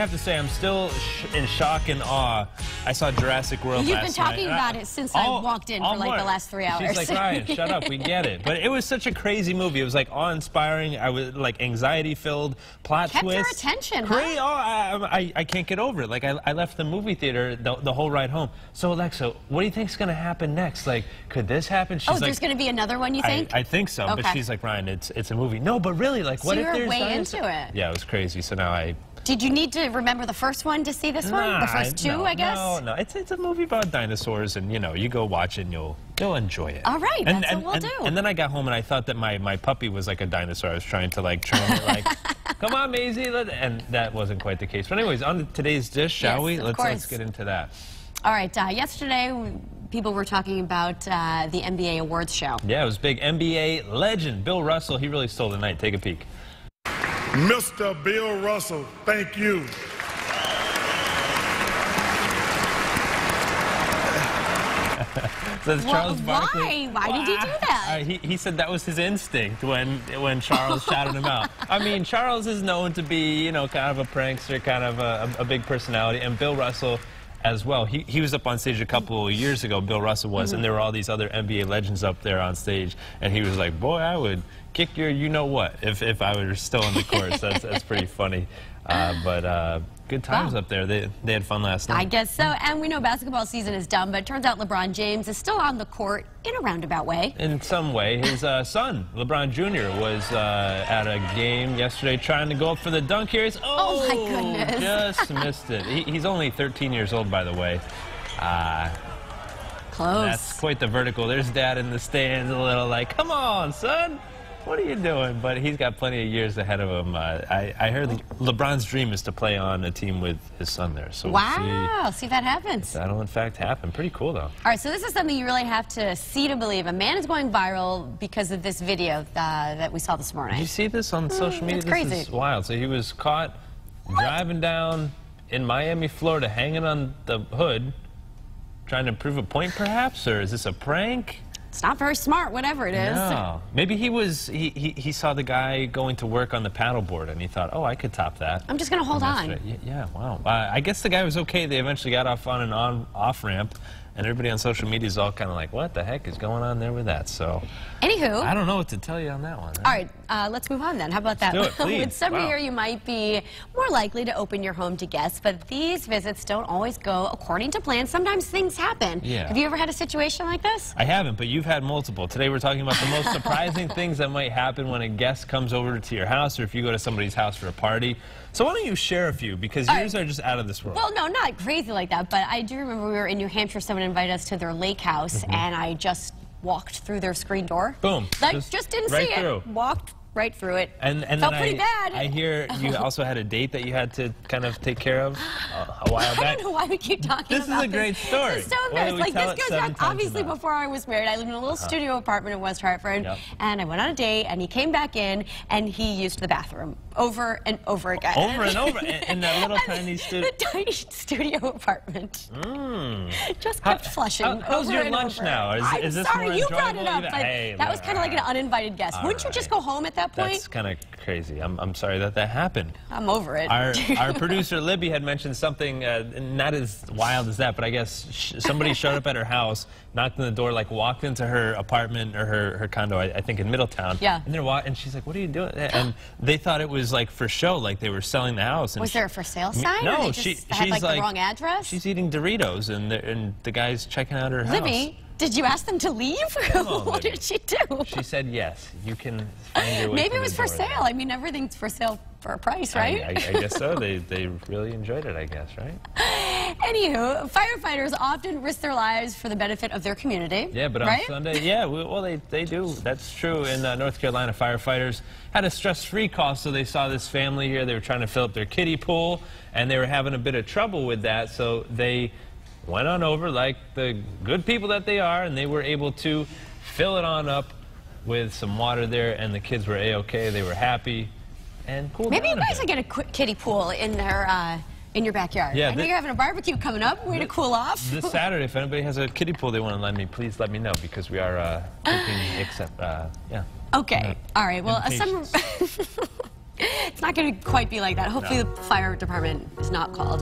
I have to say, I'm still in shock and awe. I saw Jurassic World last night. You've been talking about it since I walked in for like the last 3 hours. She's like, Ryan, shut up, we get it. But it was such a crazy movie. It was like awe-inspiring. I was like anxiety-filled, plot twist. Kept your attention, huh? I can't get over it. Like I left the movie theater the whole ride home. So Alexa, what do you think's gonna happen next? Like, could this happen? She's there's gonna be another one, you think? I think so. Okay. But she's like, Ryan, it's a movie. No, but really, like, what if there's way into it. Yeah, it was crazy. So now Did you need to remember the first one to see this one? The first two, I guess? No. It's a movie about dinosaurs, and, you go watch it, and you'll enjoy it. All right, that's what we'll do. And then I got home, and I thought that my puppy was like a dinosaur. I was trying to, like, train it, like, come on, Maisie, and that wasn't quite the case. But anyways, on to today's dish, shall we? Let's get into that. All right, yesterday, people were talking about the NBA awards show. Yeah, it was big. NBA legend Bill Russell, he really stole the night. Take a peek. Mr. Bill Russell, thank you. So Charles Barkley. Why did he do that? He said that was his instinct when Charles shouted him out. I mean, Charles is known to be, kind of a prankster, kind of a big personality, and Bill Russell as well. He was up on stage a couple of years ago, Bill Russell was, and there were all these other NBA legends up there on stage, and he was like, boy, I would kick your you-know-what if I were still on the court. So that's pretty funny. But good times up there. They had fun last night. I guess so. And we know basketball season is done, but it turns out LeBron James is still on the court in a roundabout way. In some way. His son, LeBron Jr., was at a game yesterday trying to go up for the dunk here. Oh my goodness. Just missed it. He's only 13 years old, by the way. Close. That's quite the vertical. There's Dad in the stands, a little like, come on, son. What are you doing? But he's got plenty of years ahead of him. I heard LeBron's dream is to play on a team with his son there. So wow, see if that happens. That'll in fact happen. Pretty cool, though. All right, so this is something you really have to see to believe. A man is going viral because of this video that we saw this morning. Did you see this on social media? It's crazy. This is wild. So he was caught driving down in Miami, Florida, hanging on the hood, trying to prove a point, perhaps? Or is this a prank? It's not very smart, whatever it is. No. Maybe he saw the guy going to work on the paddleboard, and he thought, oh, I could top that. I'm just going to hold on. Yeah, wow. I guess the guy was okay. They eventually got off on an off ramp, and everybody on social media is all kind of like, what the heck is going on there with that? So, anywho, I don't know what to tell you on that one. All right, let's move on then. How about that? Let's do it, please. With summer here, you might be more likely to open your home to guests, but these visits don't always go according to plan. Sometimes things happen. Yeah. Have you ever had a situation like this? I haven't, but you've had multiple. Today we're talking about the most surprising things that might happen when a guest comes over to your house or if you go to somebody's house for a party. So why don't you share a few, because yours are just out of this world. Well, no, not crazy like that, but I do remember we were in New Hampshire, someone invited us to their lake house, and I just walked through their screen door. Boom. Like, just didn't see it. Walked right through it. And felt pretty bad. I hear you also had a date that you had to kind of take care of a while back. I don't know why we keep talking about this. This is a great story. It's so embarrassing. Like, this goes back, obviously, before I was married. I lived in a little studio apartment in West Hartford, and I went on a date, and he came back in, and he used the bathroom over and over again. Over and over in that little tiny studio. The tiny studio apartment. Just kept flushing. How's your lunch now? Is this sorry, more you enjoyable? brought it up. Hey, that was kind of like an uninvited guest. Wouldn't you just go home at that point? That's kind of crazy. I'm sorry that happened. I'm over it. Our producer Libby had mentioned something not as wild as that, but I guess somebody showed up at her house, knocked on the door, like walked into her apartment or her condo, I think in Middletown. Yeah. And she's like, "What are you doing?" And they thought it was like for show, like they were selling the house. And was there a for sale sign? No, or she's like the wrong address. She's eating Doritos, and the guy's checking out her house. Libby, did you ask them to leave? What did she do? She said yes. You can find your way. Maybe it was for sale. I mean, everything's for sale for a price, right? I guess so. They really enjoyed it, I guess, right? Anywho, firefighters often risk their lives for the benefit of their community. Yeah, but on Sunday, they do. That's true. In North Carolina, firefighters had a stress-free call, so they saw this family here. They were trying to fill up their kiddie pool, and they were having a bit of trouble with that, so they went on over like the good people that they are, and they were able to fill it on up with some water there, and the kids were A-okay. They were happy and cool. Maybe you guys should get a quick kiddie pool in their in your backyard. Yeah, I know you're having a barbecue coming up. Way to cool off. This Saturday, if anybody has a kiddie pool they want to lend me, please let me know, because we are cooking, yeah. Okay. All right. Well, It's not going to quite be like that. Hopefully the fire department is not called.